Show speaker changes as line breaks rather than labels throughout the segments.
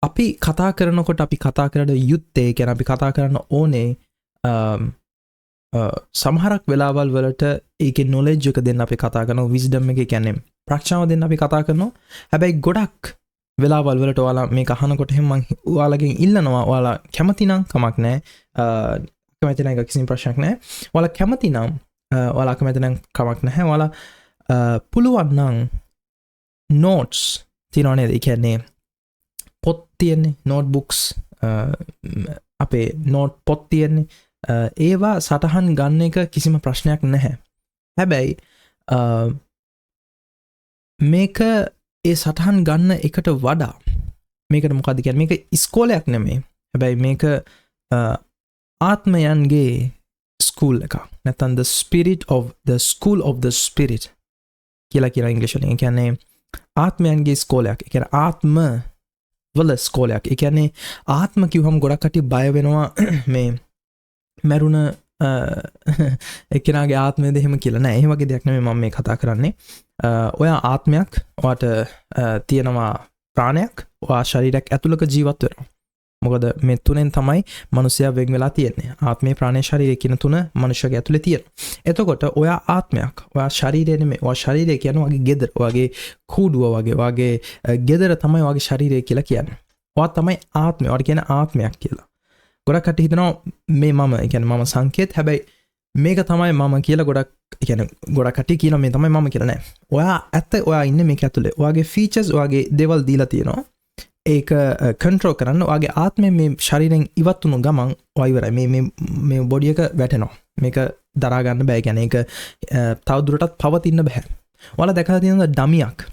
අපි කතා කරනකොට අපි කතා කරන යුත්තේ ගැන අපි කතා කරන්න ඕනේ සමහරක් වෙලාවල් වලට ඒක නොලෙජ් එක දෙන්න අපි කතා කරනවා විස්ඩම් එක කියන්නේ ප්‍රඥාව දෙන්න අපි කතා කරනවා හැබැයි ගොඩක් වෙලාවල් වලට ඔයාලා මේක අහනකොට එහෙම මම ඔයාලගෙන් ඉල්ලනවා ඔයාලා කැමති නම් කමක් නැහැ කැමති නම් කිසිම ප්‍රශ්නයක් නැහැ ඔයාලා කැමති නම් ඔයාලා කැමති නම් කමක් නැහැ ඔයාලා පුළුවන් නම් notes තියනවා නේද ඒ කියන්නේ පොත් තියෙන්නේ නෝට්බුක්ස් අපේ නෝට් පොත් තියෙන්නේ ඒවා සටහන් ගන්න එක කිසිම ප්‍රශ්නයක් නැහැ හැබැයි මේක ඒ සටහන් ගන්න එකට වඩා මේකට මොකද කියන්නේ මේක ඉස්කෝලයක් නෙමෙයි හැබැයි මේක ආත්මයන්ගේ ස්කූල් එක නැත්නම් the spirit of the school of the spirit කියලා කියන ඉංග්‍රීසි වලින් කියන්නේ ආත්මයන්ගේ ස්කෝලයක් ඒ කියන්නේ ආත්ම වල ස්කෝලයක් ඒ කියන්නේ ආත්ම කිව්වම ගොඩක් කට්ටිය බය වෙනවා මේ මරුණ එක්කෙනාගේ ආත්මයද එහෙම කියලා නෑ ඒ වගේ දෙයක් නෙමෙයි මම මේ කතා කරන්නේ ඔයා ආත්මයක් ඔයාට තියෙනවා ප්‍රාණයක් ඔයා ශරීරයක් ඇතුළක ජීවත් වෙනවා මොකද මේ තුනෙන් තමයි මනුස්සයා වෙන් වෙලා තියෙන්නේ ආත්මේ ප්‍රාණේ ශරීරය කියන තුන මනුෂ්‍යගේ ඇතුලේ තියෙනවා එතකොට ඔයා ආත්මයක් ඔයා ශරීරය නෙමෙයි ඔයා ශරීරය කියන්නේ ඔයාගේ ගෙදර ඔයාගේ කූඩුව ඔයාගේ ගෙදර තමයි ඔයාගේ ශරීරය කියලා කියන්නේ ඔයා තමයි ආත්මය ඔයාට කියන්නේ ආත්මයක් කියලා ගොඩක් කට්ටිය හිතනවා මේ මම ඒ කියන්නේ මම සංකේත හැබැයි මේක තමයි මම කියලා ගොඩක් ඒ කියන්නේ ගොඩක් කට්ටිය කියනවා මේ තමයි මම කියලා නෑ ඔයා ඇත්ත ඔයා ඉන්නේ මේක ඇතුලේ ඔයාගේ ෆීචර්ස් ඔයාගේ දේවල් දීලා තියෙනවා ඒක කන්ට්‍රෝල් කරන්න ඔයාගේ ආත්මය මේ ශරීරයෙන් ඉවත් වුණු ගමන් ඔයා ඉවරයි මේ බොඩි එක වැටෙනවා මේක දරා ගන්න බෑ කියන්නේ ඒක තව දුරටත් පවතින්න බෑ ඔයාලා දැකලා තියෙනවද ඩමියක්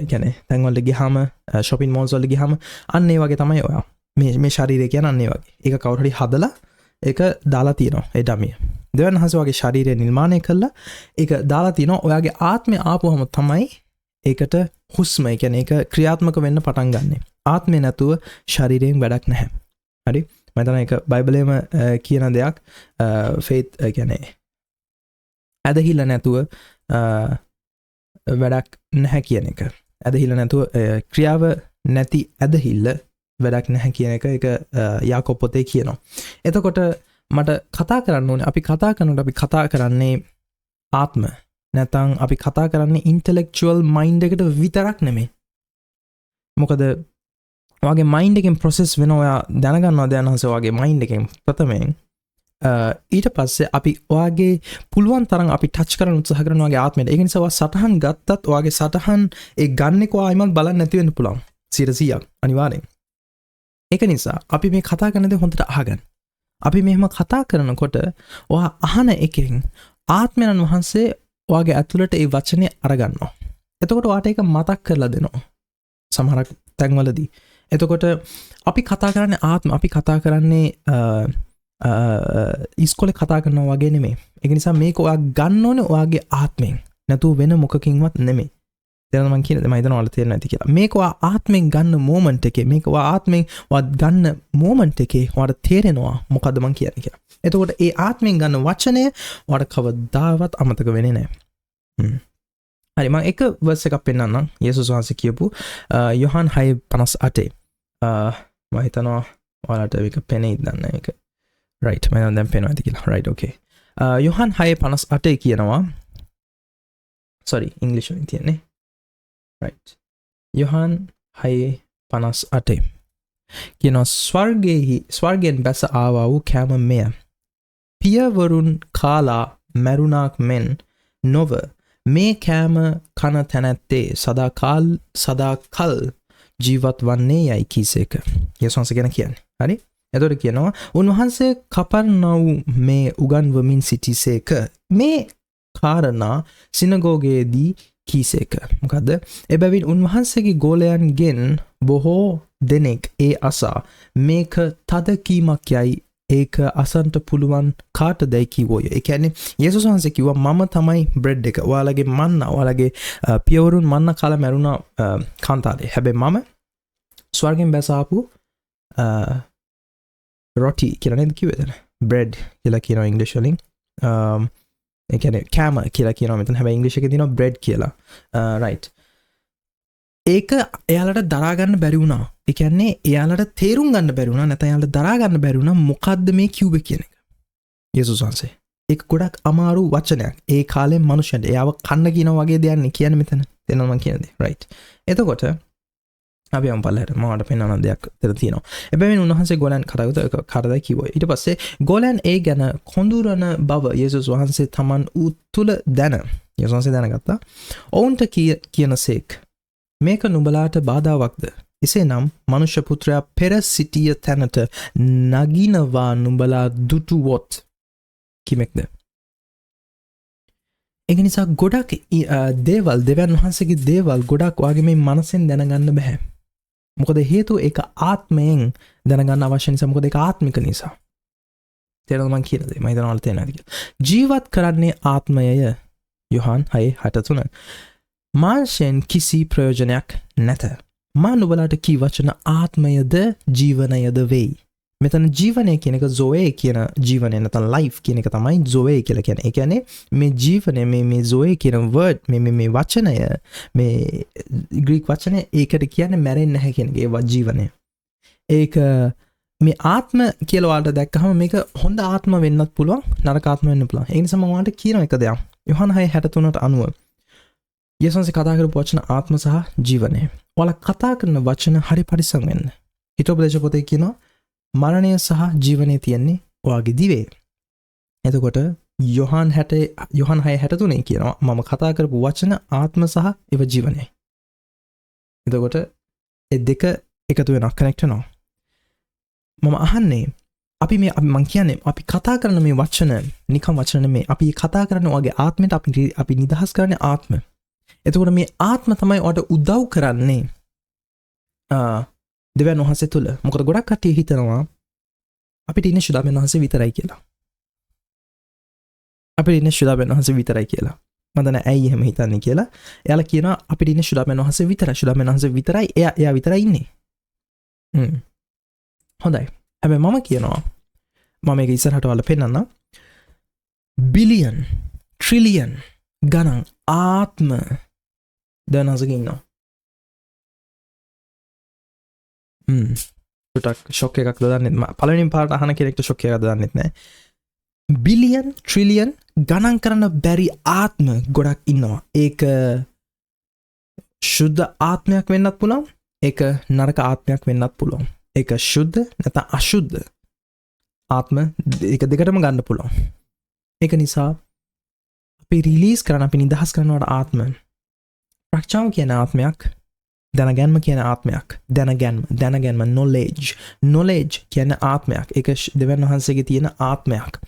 කියන්නේ දැන් වලට ගියාම shopping malls වලට ගියාම අන්න ඒ වගේ තමයි ඔයා මේ ශරීරය කියන්නේ අන්න ඒ වගේ ඒක කවුරු හරි හදලා ඒක දාලා තියෙනවා ඒ ඩමිය දෙවන හස වගේ ශරීරය නිර්මාණය කළා ඒක දාලා තියෙනවා ඔයාගේ ආත්මය ආපුවම තමයි ඒකට හුස්ම ඒ කියන්නේ ඒක ක්‍රියාත්මක වෙන්න පටන් ගන්නෙ. ආත්මය නැතුව ශරීරයෙන් වැඩක් නැහැ. හරි? මම හිතනවා ඒක බයිබලයේම කියන දෙයක් ෆේත් ඒ කියන්නේ ඇදහිල්ල නැතුව වැඩක් නැහැ කියන එක. ඇදහිල්ල නැතුව ක්‍රියාව නැති ඇදහිල්ල වැඩක් නැහැ කියන එක ඒක යාකෝබ් පොතේ කියනවා. එතකොට මට කතා කරන්න ඕනේ අපි කතා කරනකොට අපි කතා කරන්නේ ආත්ම නැතන් අපි කතා කරන්නේ ඉන්ටෙලෙක්චුවල් මයින්ඩ් එකට විතරක් නෙමෙයි. මොකද ඔයාගේ මයින්ඩ් එකෙන් ප්‍රොසෙස් වෙන ඔයා දැනගන්නවා දැනහස ඔයාගේ මයින්ඩ් එකෙන් ප්‍රථමයෙන් ඊට පස්සේ අපි ඔයාගේ පුළුවන් තරම් අපි ටච් කරන්න උත්සාහ කරනවා ඔයාගේ ආත්මයට. ඒක නිසා ඔයා සටහන් ගත්තත් ඔයාගේ සටහන් ඒ ගන්න එක ආයිමත් බලන්න නැති වෙන්න පුළුවන්. 100% අනිවාර්යෙන්. ඒක නිසා අපි මේ කතා කරන දේ හොඳට අහගන්න. අපි මෙහෙම කතා කරනකොට ඔයා අහන එකෙන් ආත්මයන් වහන්සේ ඔයාගේ ඇතුළට ඒ වචනේ අරගන්නවා. එතකොට ඔයාට ඒක මතක් කරලා දෙනවා. සමහරක් තැන්වලදී. එතකොට අපි කතා කරන්නේ ආත්ම අපි කතා කරන්නේ ඉස්කෝලේ කතා කරනවා වගේ නෙමෙයි. ඒක නිසා මේක ඔයා ගන්න ඕනේ ඔයාගේ ආත්මෙන්. නැතුව වෙන මොකකින්වත් නෙමෙයි. දැන් මම කියන්නේ මම හිතනවා ඔයාලට තේරෙන්නේ නැති කියලා. මේක ඔයා ආත්මෙන් ගන්න මොමන්ට් එකේ මේක ඔයා ආත්මෙන් ඔයා ගන්න මොමන්ට් එකේ ඔයාට තේරෙනවා මොකද්ද මම කියන්නේ කියලා. එතකොට ඒ ආත්මෙන් ගන්න වචනය ඔයාට කවදාවත් අමතක වෙන්නේ නැහැ. හරි මම එක වර්ස් එකක් පෙන්නන්නම්. යේසුස් වහන්සේ කියපු යොහන් 6:58. මම හිතනවා ඔයාලට මේක පෙනෙයිද දන්නේ ඒක. right මම දැන් පෙන්වන්න ඇති කියලා. right okay. යොහන් 6:58 කියනවා sorry ඉංග්‍රීසි වලින් තියන්නේ. right. යොහන් 6:58 කියනවා ස්වර්ගයෙන් බැස ආවා වූ කෑම මෙය. පියවරුන් කාලා මැරුණාක් මෙන් නොව මේ කෑම කන තැනැත්තේ සදාකල් ජීවත් වන්නේ යයි කීසේක. යේසුස් වහන්සේ ගැන කියන්නේ. හරි? එතකොට කියනවා උන්වහන්සේ කපර්නවුම් මේ උගන්වමින් සිටිසේක. මේ කාරණා සිනගෝගයේදී කීසේක. මොකද එබැවින් උන්වහන්සේගේ ගෝලයන්ගෙන් බොහෝ දෙනෙක් ඒ අසා මේක තද කීමක් යයි ඒක අසන්ට පුළුවන් කාටදයි කිව්වෝය. ඒ කියන්නේ යේසුස් වහන්සේ කිව්වා මම තමයි බ්‍රෙඩ් එක. ඔයාලගේ මන්න ඔයාලගේ පියවරුන් මන්න කාලා මැරුණා කාන්තාරේ. හැබැයි මම ස්වර්ගෙන් බැස ආපු රොටි කියලා නේද කිව්වේද? බ්‍රෙඩ් කියලා කියනවා ඉංග්‍රීසි වලින්. ඒ කියන්නේ කෑම කියලා කියනවා මෙතන. හැබැයි ඉංග්‍රීසි එකේ තියෙනවා බ්‍රෙඩ් කියලා. right. ඒක එයාලට දරාගන්න බැරි වුණා. ඒ කියන්නේ එයාලට තේරුම් ගන්න බැරි වුණා. නැත්නම් එයාලට දරා ගන්න බැරි වුණා මොකද්ද මේ කිව්වේ කියන එක. යේසුස් වහන්සේ. ඒක ගොඩක් අමාරු වචනයක්. ඒ කාලේ මිනිස්සුන්ට එයාව කන්න කියනවා වගේ දෙයක් කියන්නේ මෙතන. තේරෙනවද මම කියන්නේ? රයිට්. එතකොට අපි යම් පල්ලෙහාට මාවට පෙන්වන දෙයක් දෙන්න තියෙනවා. එබැවින් උන්වහන්සේ ගෝලයන් කතාවද කිව්වා. ඊට පස්සේ ගෝලයන් ඒ ගැන කොඳුරන බව යේසුස් වහන්සේ තමන් උතුල දැන. යේසුස් වහන්සේ දැනගත්තා. ඔවුන්ට කියනසේක් මේක නුඹලාට බාධාවක්ද? එසේනම් මනුෂ්‍ය පුත්‍රයා පෙර සිටිය තැනට නගිනවා නුඹලා දුටුවොත් කිමෙක්ද? ඒක නිසා ගොඩක් දේවල් දෙවියන් වහන්සේගේ දේවල් ගොඩක් වාගේ මේ මනසෙන් දැනගන්න බෑ. මොකද හේතුව ඒක ආත්මයෙන් දැනගන්න අවශ්‍ය නිසා. මොකද ඒක ආත්මික නිසා. තේරෙනවද මං කියන දේ? මම හිතනවා ඔයාලට තේරෙනවද කියලා. ජීවත් කරන්නේ ආත්මයය. යොහන් 6:63. මාංශයෙන් කිසි ප්‍රයෝජනයක් නැත. මා නුඹලාට කී වචන ආත්මයද ජීවනයද වෙයි. මෙතන ජීවනය කියන එක zoe කියන ජීවනය නැත්නම් life කියන එක තමයි zoe කියලා කියන්නේ. ඒ කියන්නේ මේ ජීවනය මේ zoe කියන word මේ වචනය මේ Greek වචනය ඒකට කියන්නේ මැරෙන්නේ නැහැ කියන එක. ඒ ජීවනය. ඒක මේ ආත්ම කියලා ඔයාලට දැක්කහම මේක හොඳ ආත්ම වෙන්නත් පුළුවන් නරක ආත්ම වෙන්න පුළුවන්. ඒ නිසා මම ඔයාලට කියන එක දෙයක්. යොහන් 6:63ට අනුව යේසුස් වහන්සේ කතා කරපු වචන ආත්ම සහ ජීවනය. ඔයාලා කතා කරන වචන හරි පරිස්සම් වෙන්න. හිතෝපදේශ පොතේ කියනවා මරණය සහ ජීවනය තියෙන්නේ ඔයාගේ දිවේ. එතකොට යොහන් 6:63 කියනවා මම කතා කරපු වචන ආත්ම සහ ඒව ජීවනයයි. එතකොට ඒ දෙක එකතු වෙනවා, කනෙක්ට් වෙනවා. මම අහන්නේ අපි මං කියන්නේ අපි කතා කරන මේ වචන නිකම් වචන නෙමෙයි. අපි කතා කරන ඔයාගේ ආත්මයට අපි නිදහස් කරන්නේ ආත්ම. එතකොට මේ ආත්ම තමයි ඔයාට උදව් කරන්නේ දෙවියන් වහන්සේ තුල. මොකද ගොඩක් කට්ටිය හිතනවා අපිට ඉන්නේ ශුදාබෙන් වහන්සේ විතරයි කියලා. අපිට ඉන්නේ ශුදාබෙන් වහන්සේ විතරයි කියලා. මම දන්නේ ඇයි එහෙම හිතන්නේ කියලා. එයාලා කියනවා අපිට ඉන්නේ ශුදාබෙන් වහන්සේ විතරයි. ශුදාබෙන් වහන්සේ විතරයි. එයා විතරයි ඉන්නේ. හොඳයි. හැබැයි මම කියනවා මම මේක ඉස්සරහට ඔයාලට පෙන්නන්නම්. බිලියන් ට්‍රිලියන් ගණන් ආත්ම දනසක ඉන්නවා. ටක් ෂොක් එකක් දන්නෙත් පළවෙනි පාරට අහන කෙනෙක්ට ෂොක් එකක් දන්නෙත් නෑ. බිලියන් ට්‍රිලියන් ගණන් කරන්න බැරි ආත්ම ගොඩක් ඉන්නවා. ඒක ශුද්ධ ආත්මයක් වෙන්නත් පුළුවන්. ඒක නරක ආත්මයක් වෙන්නත් පුළුවන්. ඒක ශුද්ධ නැත්නම් අශුද්ධ ආත්ම ඒක දෙකටම ගන්න පුළුවන්. ඒක නිසා අපි රිලීස් කරන අපි නිදහස් කරනවට ආත්ම ප්‍රඥාව කියන ආත්මයක්, දැනගැන්ම කියන ආත්මයක්, දැනගැන්ම knowledge කියන ආත්මයක්. ඒක දෙවියන් වහන්සේගේ තියෙන ආත්මයක්.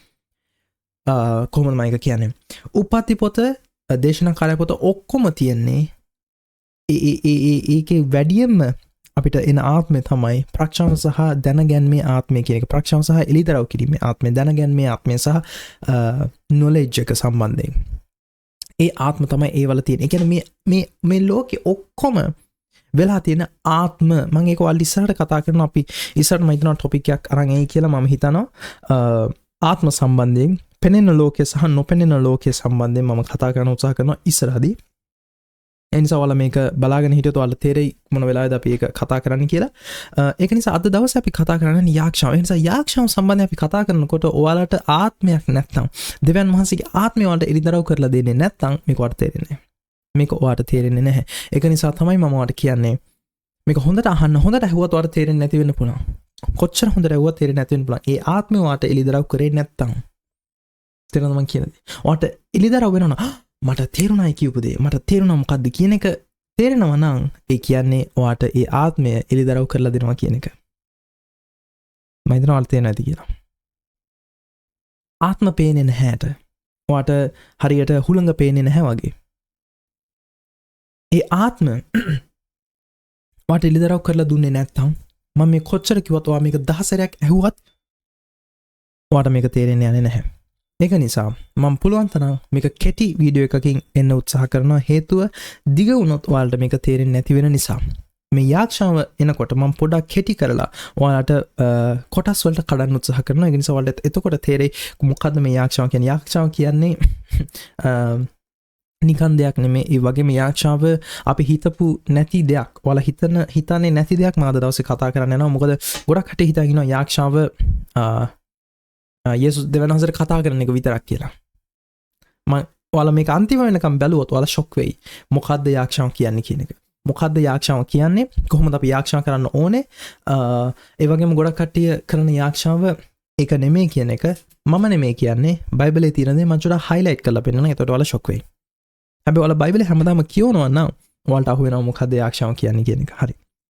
කොහොමද මම ඒක කියන්නේ? උපත්ති පොත, දේශනා කාලය පොත ඔක්කොම තියෙන්නේ ඒකේ වැඩියෙන්ම අපිට එන ආත්මය තමයි ප්‍රඥාව සහ දැනගැන්මේ ආත්මය කියන එක. ප්‍රඥාව සහ එළිදරව් කිරීමේ ආත්මය, දැනගැන්මේ ආත්මය සහ knowledge එක සම්බන්ධයෙන්. ඒ ආත්ම තමයි ඒවල තියෙන. ඒ කියන්නේ මේ ලෝකේ ඔක්කොම වෙලා තියෙන ආත්ම. මම ඒක ඔයාලට ඉස්සරහට කතා කරනවා. අපි ඉස්සරහට මම හිතනවා ටොපික් එකක් අරන් එයි කියලා මම හිතනවා. ආත්ම සම්බන්ධයෙන් පෙනෙන ලෝකයේ සහ නොපෙනෙන ලෝකයේ සම්බන්ධයෙන් මම කතා කරන්න උත්සාහ කරනවා ඉස්සරහදී. ඒ නිසා ඔයාලා මේක බලාගෙන හිටියොත් ඔයාලට තේරෙයි මොන වෙලාවෙද අපි ඒක කතා කරන්න කියලා. ඒක නිසා අද දවසේ අපි කතා කරන්නේ යාක්ෂාව. ඒ නිසා යාක්ෂාව සම්බන්ධයෙන් අපි කතා කරනකොට ඔයාලට ආත්මයක් නැත්නම් දෙවියන් වහන්සේගේ ආත්මය ඔයාලට එළිදරව් කරලා දෙන්නේ නැත්නම් මේක ඔයාලට තේරෙන්නේ නැහැ. මේක ඔයාලට තේරෙන්නේ නැහැ. ඒක නිසා තමයි මම ඔයාලට කියන්නේ මේක හොඳට අහන්න. හොඳට ඇහුවත් ඔයාලට තේරෙන්නේ නැති වෙන්න පුළුවන්. කොච්චර හොඳට ඇහුවත් තේරෙන්නේ නැති වෙන්න පුළුවන්. ඒ ආත්මය ඔයාලට එළිදරව් කරේ නැත්නම් තේරෙනවද මම කියන්නේ? ඔයාලට එළිදරව් වෙනවා මට තේරුණායි කියපු දේ මට තේරුණා මොකද්ද කියන එක තේරෙනවා නම් ඒ කියන්නේ ඔයාට ඒ ආත්මය එළිදරව් කරලා දෙනවා කියන එක. මම හිතනවා ඔයාලට තේරෙන්නේ නැති කියලා. ආත්ම පේන්නේ නැහැට ඔයාට හරියට හුළඟ පේන්නේ නැහැ වගේ. ඒ ආත්ම ඔයාට එළිදරව් කරලා දුන්නේ නැත්නම් මම මේ කොච්චර කිව්වත් ඔයා මේක 10 සැරයක් ඇහුවත් ඔයාට මේක තේරෙන්නේ යන්නේ නැහැ. ඒක නිසා මම පුළුවන් තරම් මේක කෙටි වීඩියෝ එකකින් එන්න උත්සාහ කරනවා. හේතුව දිග වුණොත් ඔයාලට මේක තේරෙන්නේ නැති වෙන නිසා. මේ යාක්ෂාව එනකොට මම පොඩක් කෙටි කරලා ඔයාලට කොටස් වලට කඩන්න උත්සාහ කරනවා. ඒ නිසා ඔයාලට එතකොට තේරෙයි මොකද්ද මේ යාක්ෂාව කියන්නේ. යාක්ෂාව කියන්නේ නිකන් දෙයක් නෙමේ ඒ වගේ යාක්ෂාව අපි හිතපු නැති දෙයක් වල හිතන්නේ නැති දෙයක් මාද දවසේ කතා කරන්න යනවා මොකද ගොඩක් කට හිතාගෙන යාක්ෂාව යේසුස් දෙවියන්වහන්සේට කතා කරන එක විතරක් කියලා මම ඔයාලා මේක අන්තිම වෙනකම් බැලුවොත් ඔයාලා ෂොක් වෙයි මොකද්ද යාක්ෂාව කියන්නේ කියන එක මොකද්ද යාක්ෂාව කියන්නේ කොහොමද අපි යාක්ෂා කරන්න ඕනේ ඒ වගේම ගොඩක් කට්ටිය කරන යාක්ෂාව ඒක නෙමෙයි කියන එක මම නෙමෙයි කියන්නේ බයිබලයේ තියෙන දේ මම චුට්ටක් හයිලයිට් කරලා පෙන්නනවා එතකොට ඔයාලා ෂොක් වෙයි හැබැයි ඔයාලා බයිබලේ හැමදාම කියවනවා නම් ඔයාලට අහු වෙනවා මොකද්ද යාක්ෂාව කියන්නේ කියන එක හරි